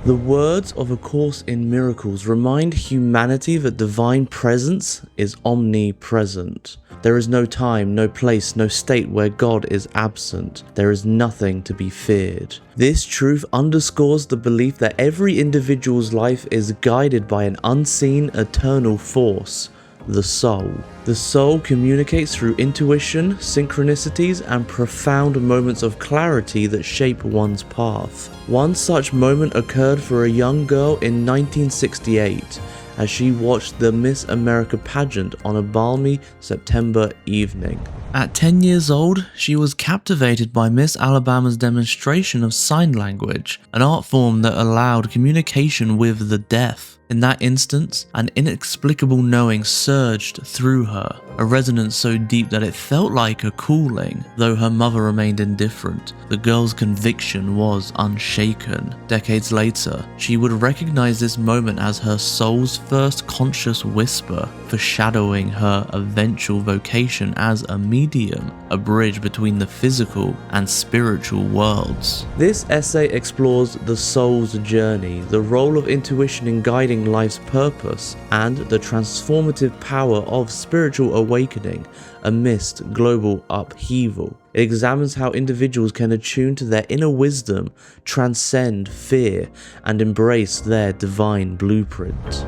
The words of A Course in Miracles remind humanity that divine presence is omnipresent. There is no time, no place, no state where God is absent. There is nothing to be feared. This truth underscores the belief that every individual's life is guided by an unseen, eternal force, the soul. The soul communicates through intuition, synchronicities, and profound moments of clarity that shape one's path. One such moment occurred for a young girl in 1968 as she watched the Miss America Pageant on a balmy September evening. At 10 years old, she was captivated by Miss Alabama's demonstration of sign language, an art form that allowed communication with the deaf. In that instance, an inexplicable knowing surged through her, a resonance so deep that it felt like a calling. Though her mother remained indifferent, the girl's conviction was unshaken. Decades later, she would recognize this moment as her soul's first conscious whisper, foreshadowing her eventual vocation as a medium, a bridge between the physical and spiritual worlds. This essay explores the soul's journey, the role of intuition in guiding life's purpose, and the transformative power of spiritual awakening amidst global upheaval. It examines how individuals can attune to their inner wisdom, transcend fear, and embrace their divine blueprint.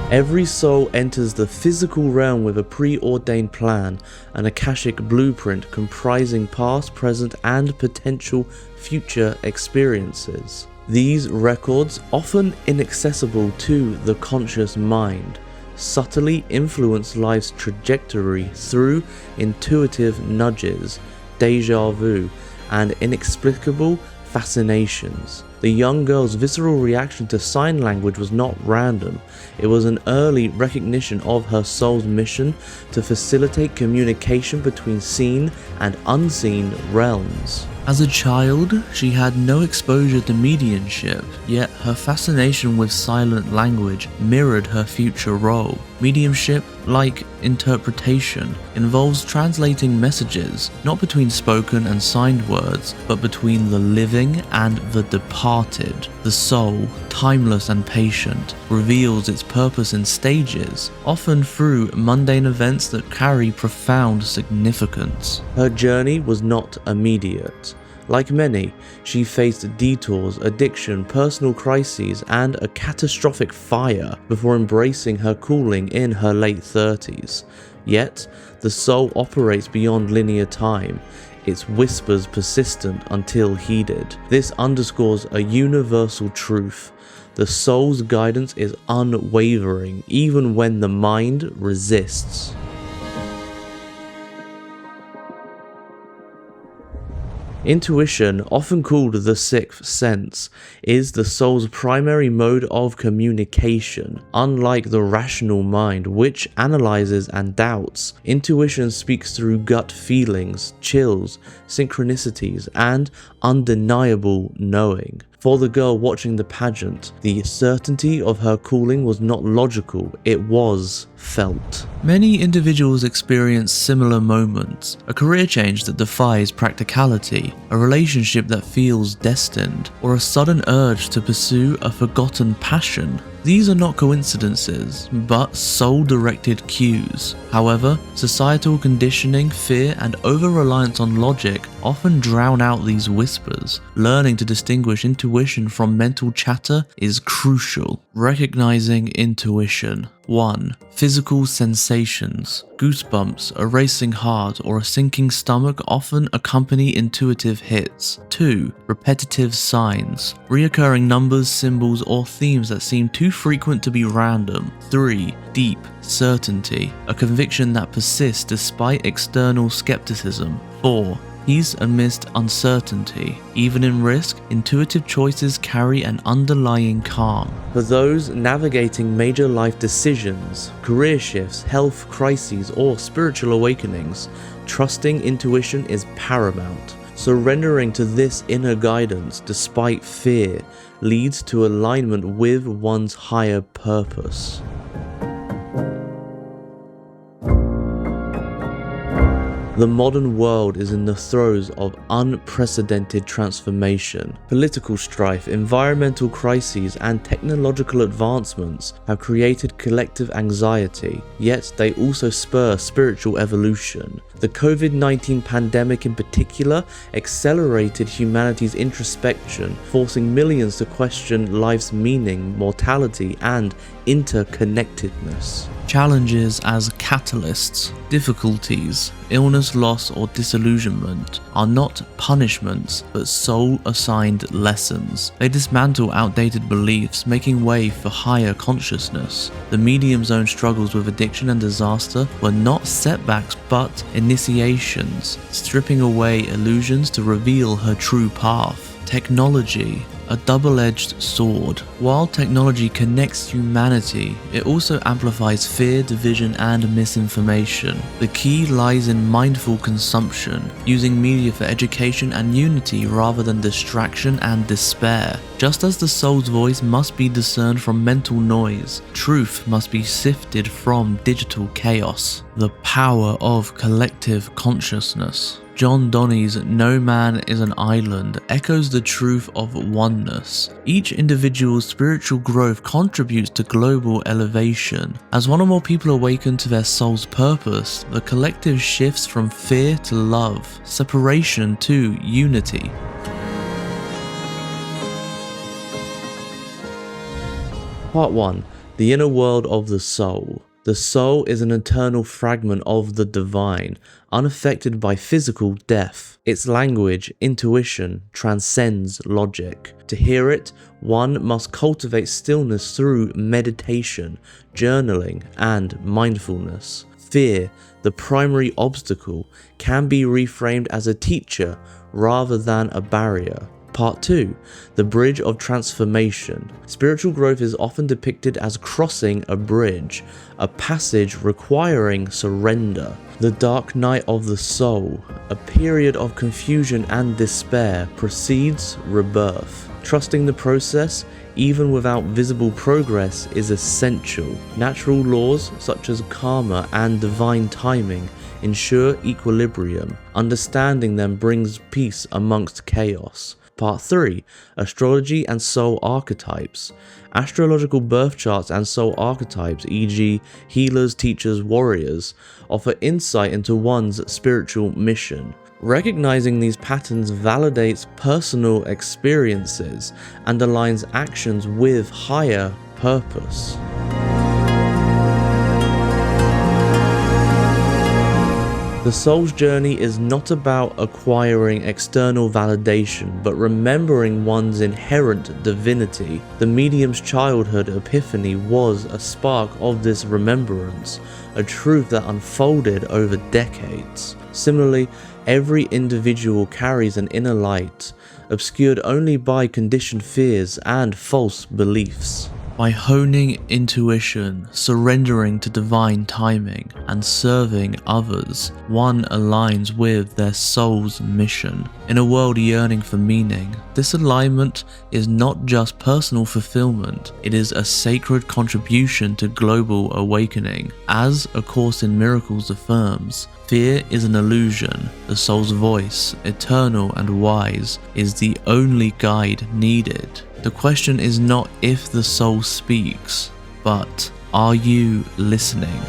Every soul enters the physical realm with a preordained plan, an akashic blueprint comprising past, present, and potential future experiences. These records, often inaccessible to the conscious mind, subtly influence life's trajectory through intuitive nudges, déjà vu, and inexplicable fascinations. The young girl's visceral reaction to sign language was not random. It was an early recognition of her soul's mission to facilitate communication between seen and unseen realms. As a child, she had no exposure to mediumship, yet her fascination with silent language mirrored her future role. Mediumship, like interpretation, involves translating messages, not between spoken and signed words, but between the living and the departed. The soul, timeless and patient, reveals its purpose in stages, often through mundane events that carry profound significance. Her journey was not immediate. Like many, she faced detours, addiction, personal crises, and a catastrophic fire before embracing her calling in her late 30s. Yet, the soul operates beyond linear time, its whispers persistent until heeded. This underscores a universal truth. The soul's guidance is unwavering, even when the mind resists. Intuition, often called the sixth sense, is the soul's primary mode of communication. Unlike the rational mind, which analyzes and doubts, intuition speaks through gut feelings, chills, synchronicities, and undeniable knowing. For the girl watching the pageant, the certainty of her calling was not logical, it was felt. Many individuals experience similar moments: a career change that defies practicality, a relationship that feels destined, or a sudden urge to pursue a forgotten passion. These are not coincidences, but soul-directed cues. However, societal conditioning, fear, and over-reliance on logic often drown out these whispers. Learning to distinguish intuition from mental chatter is crucial. Recognizing intuition. 1. Physical sensations. Goosebumps, a racing heart, or a sinking stomach often accompany intuitive hits. 2. Repetitive signs. Reoccurring numbers, symbols, or themes that seem too frequent to be random. 3. Deep certainty. A conviction that persists despite external skepticism. 4. Peace amidst uncertainty. Even in risk, intuitive choices carry an underlying calm. For those navigating major life decisions, career shifts, health crises, or spiritual awakenings, trusting intuition is paramount. Surrendering to this inner guidance despite fear leads to alignment with one's higher purpose. The modern world is in the throes of unprecedented transformation. Political strife, environmental crises, and technological advancements have created collective anxiety, yet they also spur spiritual evolution. The COVID-19 pandemic in particular accelerated humanity's introspection, forcing millions to question life's meaning, mortality, and interconnectedness. Challenges as catalysts, difficulties, illness, loss, or disillusionment are not punishments but soul-assigned lessons. They dismantle outdated beliefs, making way for higher consciousness. The medium's own struggles with addiction and disaster were not setbacks but initiations, stripping away illusions to reveal her true path. Technology, a double-edged sword. While technology connects humanity, it also amplifies fear, division, and misinformation. The key lies in mindful consumption, using media for education and unity rather than distraction and despair. Just as the soul's voice must be discerned from mental noise, truth must be sifted from digital chaos. The power of collective consciousness. John Donnie's "No man is an island" echoes the truth of oneness. Each individual's spiritual growth contributes to global elevation. As one or more people awaken to their soul's purpose, the collective shifts from fear to love, separation to unity. Part 1. The inner world of the soul. The soul is an eternal fragment of the divine, unaffected by physical death. Its language, intuition, transcends logic. To hear it, one must cultivate stillness through meditation, journaling, and mindfulness. Fear, the primary obstacle, can be reframed as a teacher rather than a barrier. Part 2. The bridge of transformation. Spiritual growth is often depicted as crossing a bridge, a passage requiring surrender. The dark night of the soul, a period of confusion and despair, precedes rebirth. Trusting the process, even without visible progress, is essential. Natural laws such as karma and divine timing ensure equilibrium. Understanding them brings peace amongst chaos. Part 3. Astrology and soul archetypes. Astrological birth charts and soul archetypes, e.g. healers, teachers, warriors, offer insight into one's spiritual mission. Recognizing these patterns validates personal experiences and aligns actions with higher purpose. The soul's journey is not about acquiring external validation, but remembering one's inherent divinity. The medium's childhood epiphany was a spark of this remembrance, a truth that unfolded over decades. Similarly, every individual carries an inner light, obscured only by conditioned fears and false beliefs. By honing intuition, surrendering to divine timing, and serving others, one aligns with their soul's mission. In a world yearning for meaning, this alignment is not just personal fulfillment, it is a sacred contribution to global awakening. As A Course in Miracles affirms, fear is an illusion. The soul's voice, eternal and wise, is the only guide needed. The question is not if the soul speaks, but are you listening?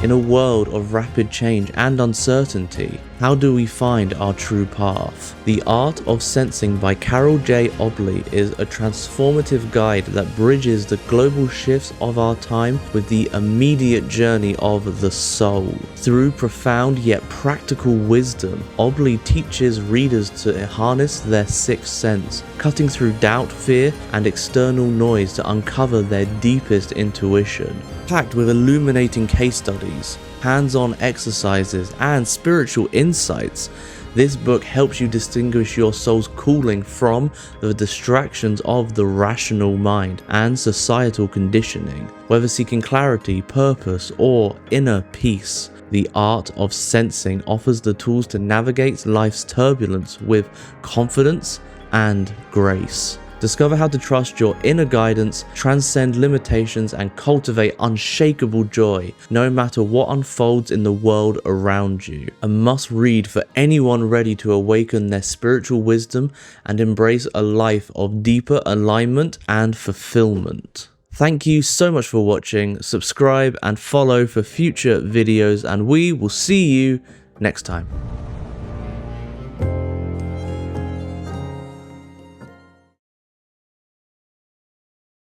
In a world of rapid change and uncertainty, how do we find our true path? The Art of Sensing by Carol J. Obley is a transformative guide that bridges the global shifts of our time with the immediate journey of the soul. Through profound yet practical wisdom, Obley teaches readers to harness their sixth sense, cutting through doubt, fear, and external noise to uncover their deepest intuition. Packed with illuminating case studies, hands-on exercises, and spiritual insights, this book helps you distinguish your soul's calling from the distractions of the rational mind and societal conditioning. Whether seeking clarity, purpose, or inner peace, The Art of Sensing offers the tools to navigate life's turbulence with confidence and grace. Discover how to trust your inner guidance, transcend limitations, and cultivate unshakable joy, no matter what unfolds in the world around you. A must-read for anyone ready to awaken their spiritual wisdom and embrace a life of deeper alignment and fulfillment. Thank you so much for watching. Subscribe and follow for future videos, and we will see you next time.